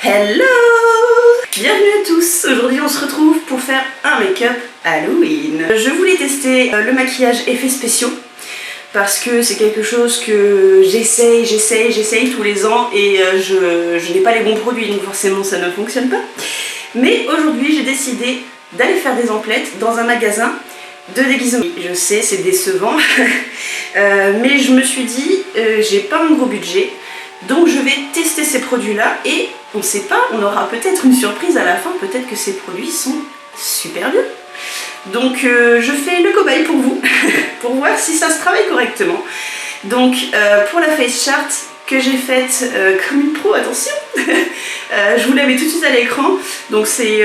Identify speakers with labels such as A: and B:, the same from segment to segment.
A: Hello! Bienvenue à tous! Aujourd'hui on se retrouve pour faire un make-up Halloween. Je voulais tester le maquillage effets spéciaux parce que c'est quelque chose que j'essaye tous les ans et je n'ai pas les bons produits, donc forcément ça ne fonctionne pas. Mais aujourd'hui j'ai décidé d'aller faire des emplettes dans un magasin de déguisement. Je sais, c'est décevant, mais je me suis dit, j'ai pas un gros budget, donc je vais tester ces produits-là et on ne sait pas, on aura peut-être une surprise à la fin, peut-être que ces produits sont super bien. Donc je fais le cobaye pour vous, pour voir si ça se travaille correctement. Donc pour la face chart que j'ai faite comme une pro, attention, je vous la mets tout de suite à l'écran. Donc c'est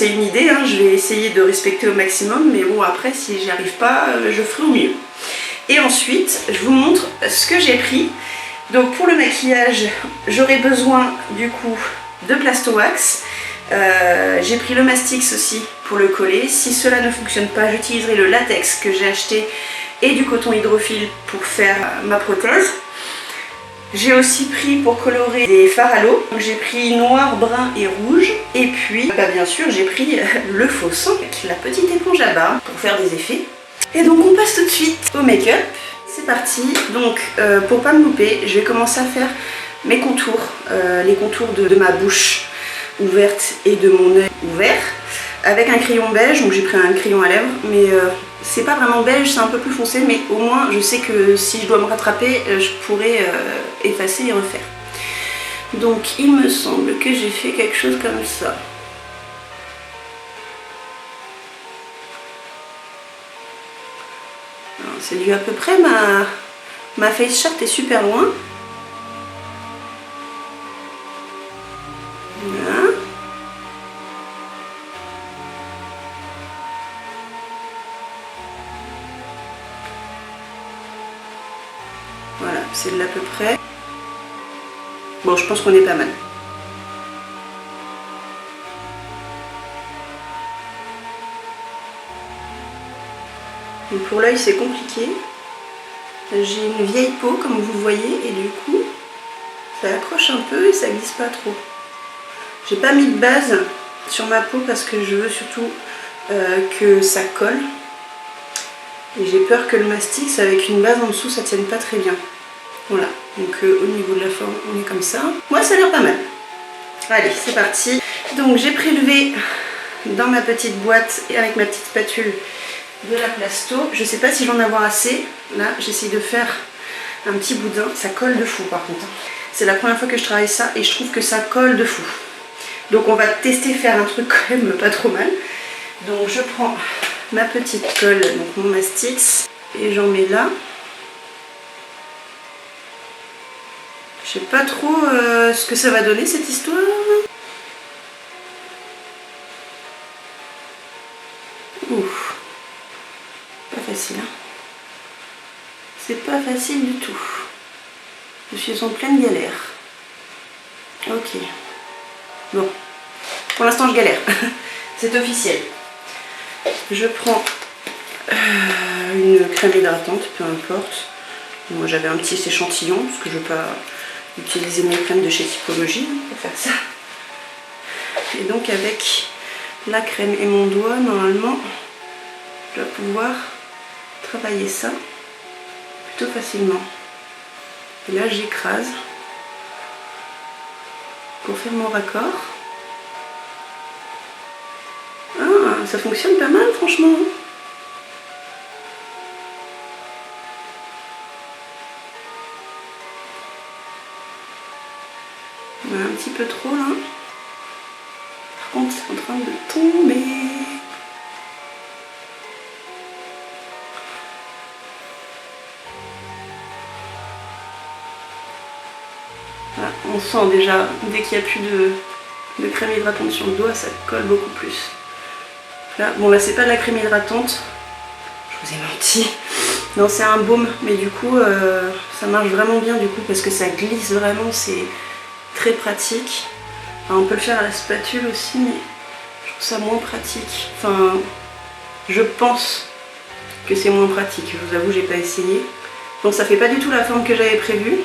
A: une idée, hein. Je vais essayer de respecter au maximum, mais bon après si j'y arrive pas, je ferai au mieux. Et ensuite je vous montre ce que j'ai pris. Donc pour le maquillage, j'aurai besoin du coup de Plasto Wax. J'ai pris le Mastix aussi pour le coller. Si cela ne fonctionne pas, j'utiliserai le latex que j'ai acheté et du coton hydrophile pour faire ma prothèse. J'ai aussi pris pour colorer des fards à l'eau. J'ai pris noir, brun et rouge. Et puis, bien sûr, j'ai pris le faux sang avec la petite éponge à barre pour faire des effets. Et donc on passe tout de suite au make-up. C'est parti. Donc pour pas me louper, je vais commencer à faire mes contours, les contours de ma bouche ouverte et de mon œil ouvert avec un crayon beige. Donc j'ai pris un crayon à lèvres, mais c'est pas vraiment beige, c'est un peu plus foncé, mais au moins je sais que si je dois me rattraper, je pourrais effacer et refaire. Donc il me semble que j'ai fait quelque chose comme ça. C'est dû à peu près, ma face chart est super loin. Voilà. Voilà, c'est de l'à peu près. Bon, je pense qu'on est pas mal. Donc pour l'œil c'est compliqué. J'ai une vieille peau comme vous voyez et du coup ça accroche un peu et ça glisse pas trop. J'ai pas mis de base sur ma peau parce que je veux surtout que ça colle. Et j'ai peur que le Mastix avec une base en dessous ça tienne pas très bien. Voilà, donc au niveau de la forme on est comme ça. Moi ça a l'air pas mal. Allez c'est parti. Donc j'ai prélevé dans ma petite boîte et avec ma petite spatule de la Plasto. Je sais pas si j'en vais en avoir assez. Là j'essaie de faire un petit boudin. Ça colle de fou par contre. C'est la première fois que je travaille ça et je trouve que ça colle de fou. Donc on va tester faire un truc quand même pas trop mal. Donc je prends ma petite colle, donc mon Mastix, et j'en mets là. Je sais pas trop ce que ça va donner cette histoire. Ouf. Pas facile, hein. C'est pas facile du tout. Je suis en pleine galère. Ok. Bon. Pour l'instant je galère. C'est officiel. Je prends une crème hydratante, peu importe. Moi j'avais un petit échantillon parce que je ne veux pas utiliser mes crèmes de chez Typologie pour faire ça. Et donc avec la crème et mon doigt, normalement, je dois pouvoir travailler ça plutôt facilement. Et là j'écrase pour faire mon raccord. Ah, ça fonctionne pas mal franchement. Voilà, un petit peu trop là. Par contre c'est en train de tomber. Voilà, on sent déjà, dès qu'il n'y a plus de crème hydratante sur le doigt, ça colle beaucoup plus. Là, bon là c'est pas de la crème hydratante, je vous ai menti. Non c'est un baume, mais du coup ça marche vraiment bien du coup parce que ça glisse vraiment, c'est très pratique. Enfin, on peut le faire à la spatule aussi, mais je trouve ça moins pratique. Enfin, je pense que c'est moins pratique, je vous avoue j'ai pas essayé. Bon ça fait pas du tout la forme que j'avais prévue.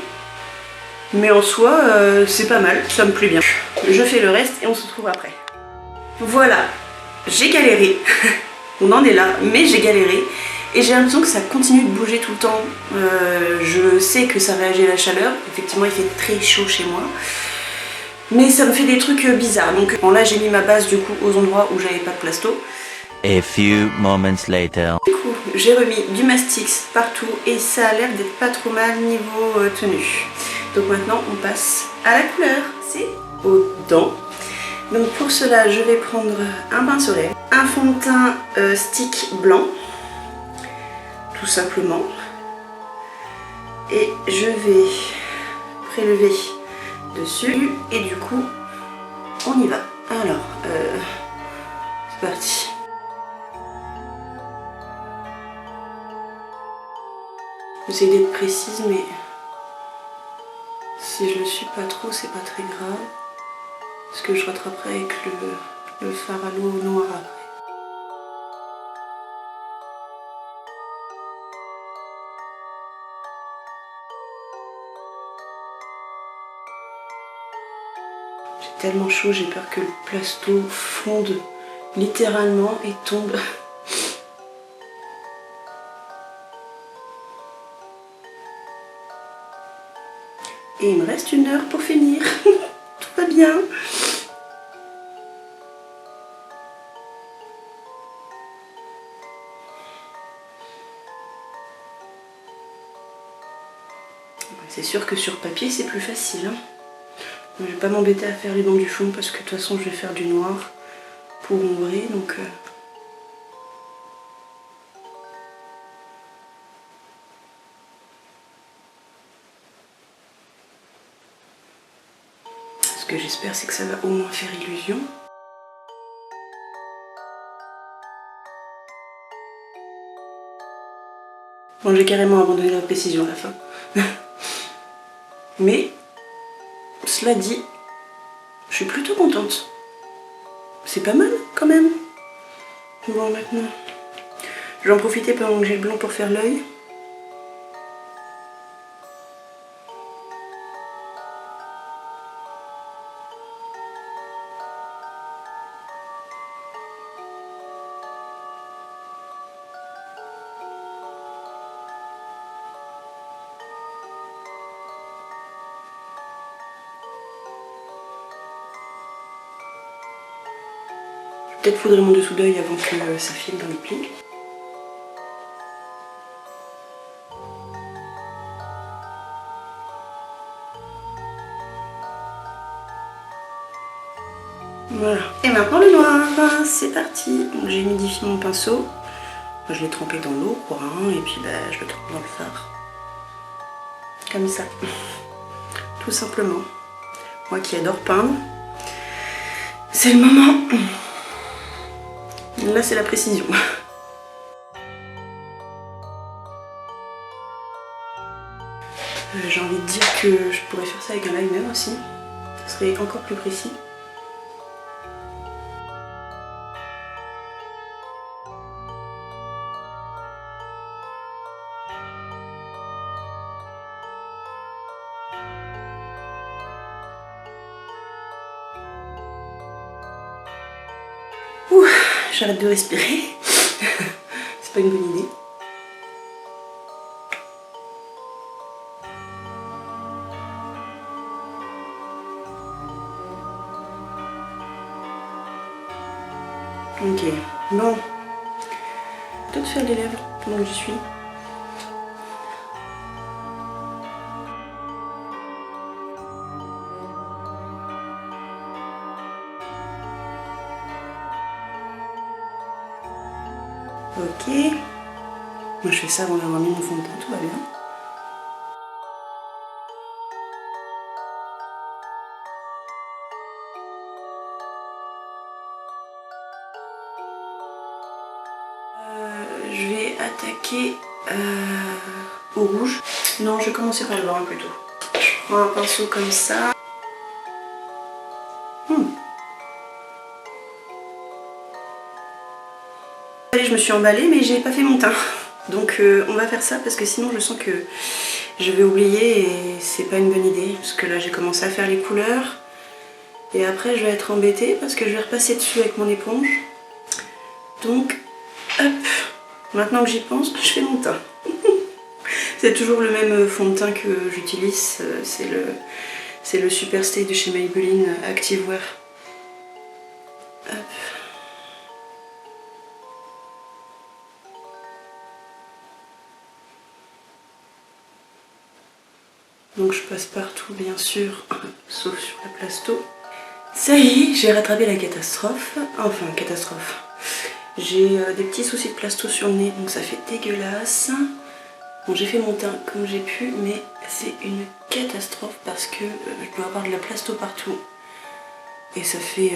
A: Mais en soi, c'est pas mal, ça me plaît bien. Je fais le reste et on se retrouve après. Voilà, j'ai galéré. On en est là, mais j'ai galéré. Et j'ai l'impression que ça continue de bouger tout le temps. Je sais que ça réagit à la chaleur. Effectivement, il fait très chaud chez moi. Mais ça me fait des trucs bizarres. Donc bon, là, j'ai mis ma base du coup aux endroits où j'avais pas de plasto.
B: A few moments later.
A: Du coup, j'ai remis du Mastix partout et ça a l'air d'être pas trop mal niveau tenue. Donc maintenant, on passe à la couleur. C'est aux dents. Donc pour cela, je vais prendre un pinceau lèvres, un fond de teint stick blanc, tout simplement. Et je vais prélever dessus et du coup, on y va. Alors, c'est parti. J'essaie d'être précise, mais si je le suis pas trop, c'est pas très grave. Parce que je rattraperai avec le fard à l'eau noir après. J'ai tellement chaud, j'ai peur que le plasto fonde littéralement et tombe. Et il me reste 1 heure pour finir. Tout va bien. C'est sûr que sur papier c'est plus facile. Hein. Je vais pas m'embêter à faire les dents du fond parce que de toute façon je vais faire du noir pour ombrer. Donc ce que j'espère c'est que ça va au moins faire illusion. Bon, j'ai carrément abandonné la précision à la fin. Mais, cela dit, je suis plutôt contente. C'est pas mal quand même. Bon, maintenant, je vais en profiter pendant que j'ai le blanc pour faire l'œil. Peut-être poudrer mon dessous d'œil avant que ça file dans les plis. Voilà. Et maintenant le noir, c'est parti. Donc j'ai humidifié mon pinceau. Je l'ai trempé dans l'eau, quoi, hein, et puis je le trempe dans le fard. Comme ça. Tout simplement. Moi qui adore peindre, c'est le moment. Là c'est la précision. J'ai envie de dire que je pourrais faire ça avec un liner aussi. Ça serait encore plus précis. Ouh, j'arrête de respirer. C'est pas une bonne idée. Ok, bon. Peut-être faire les lèvres pendant que j'y suis. Ok. Moi je fais ça avant d'avoir mis mon fond de teint, tout va bien. Je vais attaquer au rouge. Non, je vais commencer par le brun plutôt. Je prends un pinceau comme ça. Allez, je me suis emballée mais j'ai pas fait mon teint. Donc on va faire ça parce que sinon je sens que je vais oublier et c'est pas une bonne idée. Parce que là j'ai commencé à faire les couleurs. Et après je vais être embêtée parce que je vais repasser dessus avec mon éponge. Donc hop, maintenant que j'y pense, je fais mon teint. C'est toujours le même fond de teint que j'utilise, c'est le Super Stay de chez Maybelline Activewear. Hop. Donc je passe partout bien sûr, sauf sur la plasto. Ça y est, j'ai rattrapé la catastrophe. Enfin, catastrophe. J'ai des petits soucis de plasto sur le nez, donc ça fait dégueulasse. Bon, j'ai fait mon teint comme j'ai pu, mais c'est une catastrophe parce que je dois avoir de la plasto partout. Et ça fait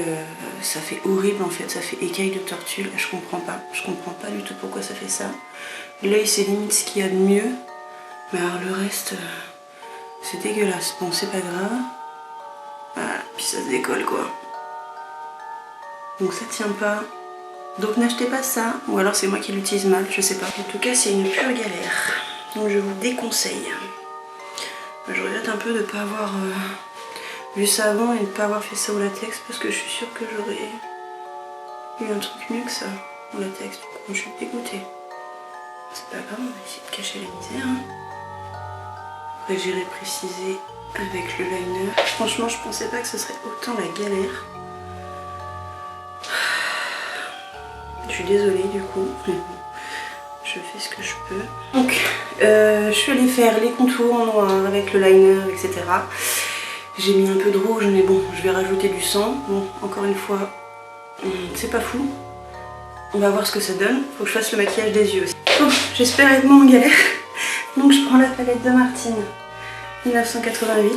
A: horrible en fait, ça fait écaille de tortue, je comprends pas du tout pourquoi ça fait ça. L'œil c'est limite ce qu'il y a de mieux, mais alors le reste, c'est dégueulasse. Bon, c'est pas grave. Voilà, puis ça se décolle quoi. Donc ça tient pas. Donc n'achetez pas ça, ou alors c'est moi qui l'utilise mal, je sais pas. En tout cas c'est une pure galère, donc je vous déconseille. Je regrette un peu de ne pas avoir vu ça avant et de ne pas avoir fait ça au latex parce que je suis sûre que j'aurais eu un truc mieux que ça au latex. Du coup je suis dégoûtée. C'est pas grave, on va essayer de cacher la misère. Après j'irai préciser avec le liner. Franchement je pensais pas que ce serait autant la galère. Je suis désolée du coup, mais bon, je fais ce que je peux. Donc je suis allée faire les contours en noir avec le liner, etc. J'ai mis un peu de rouge, mais bon, je vais rajouter du sang. Bon, encore une fois, c'est pas fou. On va voir ce que ça donne. Faut que je fasse le maquillage des yeux aussi. Bon, j'espère être moins en galère. Donc je prends la palette de Martine 1988.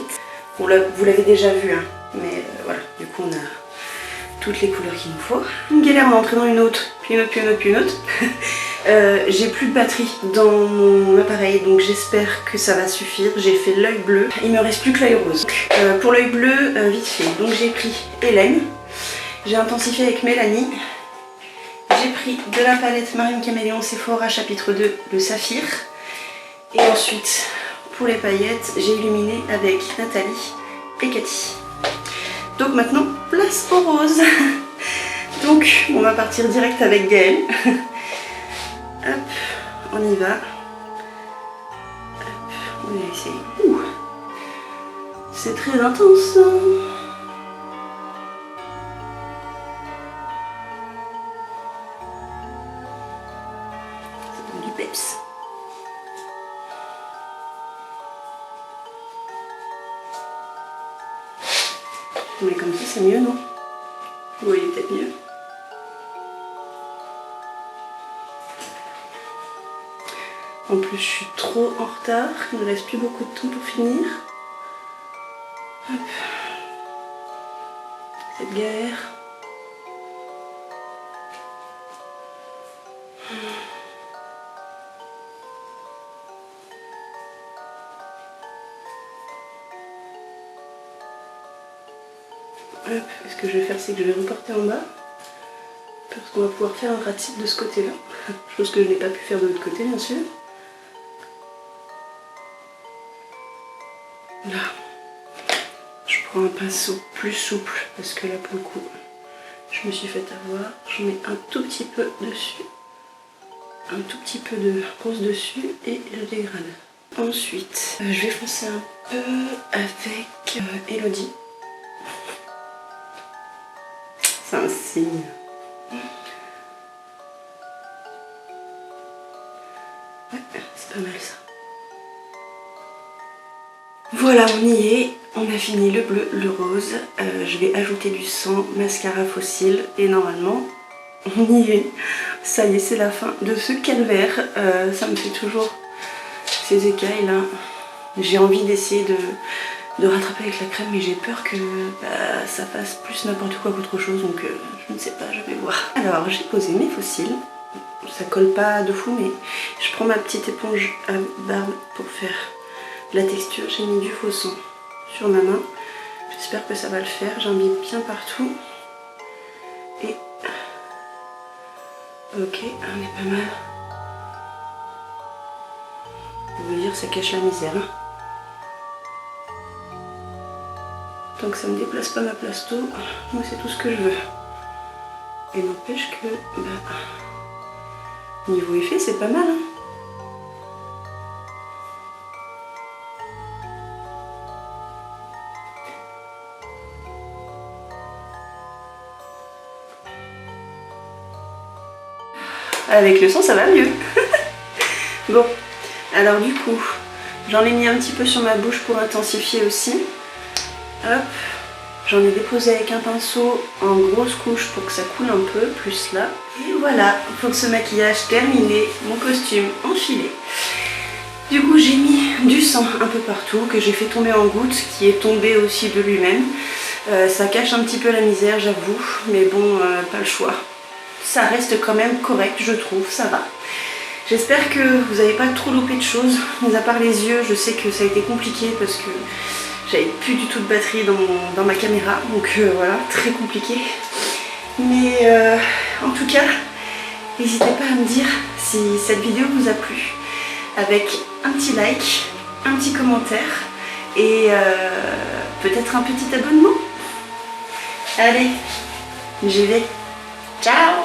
A: Bon là, vous l'avez déjà vu, hein. Mais voilà, du coup on a toutes les couleurs qu'il nous faut. Une galère en entraînant une autre, puis une autre, puis une autre, puis une autre. J'ai plus de batterie dans mon appareil, donc j'espère que ça va suffire. J'ai fait l'œil bleu, il me reste plus que l'œil rose. Pour l'œil bleu, vite fait, donc j'ai pris Hélène, j'ai intensifié avec Mélanie, j'ai pris de la palette Marine Caméléon Sephora chapitre 2, le saphir, et ensuite pour les paillettes, j'ai illuminé avec Nathalie et Cathy. Donc maintenant, place au rose. Donc on va partir direct avec Gaëlle. Hop, on y va. Hop, on va essayer. Ouh, c'est très intense. Ça donne du peps. Mais comme ça, c'est mieux, non? Vous voyez peut-être mieux. En plus, je suis trop en retard. Il ne me reste plus beaucoup de temps pour finir. Hop. Cette galère. Hop. Ce que je vais faire, c'est que je vais reporter en bas. Parce qu'on va pouvoir faire un rat de ce côté-là. Chose que je n'ai pas pu faire de l'autre côté, bien sûr. Là, je prends un pinceau plus souple parce que là pour le coup je me suis fait avoir. Je mets un tout petit peu dessus, un tout petit peu de rose dessus et je dégrade. Ensuite, je vais foncer un peu avec Elodie. C'est un signe. Ouais, c'est pas mal ça. Voilà, on y est, on a fini le bleu, le rose, je vais ajouter du sang, mascara fossile et normalement on y est. Ça y est, c'est la fin de ce calvaire, ça me fait toujours ces écailles là. J'ai envie d'essayer de rattraper avec la crème mais j'ai peur que ça fasse plus n'importe quoi qu'autre chose donc je ne sais pas, je vais voir. Alors j'ai posé mes fossiles, ça colle pas de fou mais je prends ma petite éponge à barbe pour faire la texture. J'ai mis du faux sang sur ma main, j'espère que ça va le faire, j'imbibe bien partout et ok, on est pas mal. vous dire, ça cache la misère. Hein. Tant que ça me déplace pas ma plasto, moi c'est tout ce que je veux. Et n'empêche que, niveau effet, c'est pas mal. Hein. Avec le son, ça va mieux. Bon, alors du coup, j'en ai mis un petit peu sur ma bouche pour intensifier aussi. Hop, j'en ai déposé avec un pinceau en grosse couche pour que ça coule un peu, plus là. Et voilà, pour ce maquillage terminé, mon costume enfilé. Du coup, j'ai mis du sang un peu partout, que j'ai fait tomber en gouttes, qui est tombé aussi de lui-même. Ça cache un petit peu la misère, j'avoue, mais bon, pas le choix. Ça reste quand même correct, je trouve, ça va. J'espère que vous n'avez pas trop loupé de choses, mis à part les yeux. Je sais que ça a été compliqué parce que j'avais plus du tout de batterie dans ma caméra, donc voilà, très compliqué. Mais en tout cas, n'hésitez pas à me dire si cette vidéo vous a plu, avec un petit like, un petit commentaire et peut-être un petit abonnement. Allez, j'y vais. Ciao!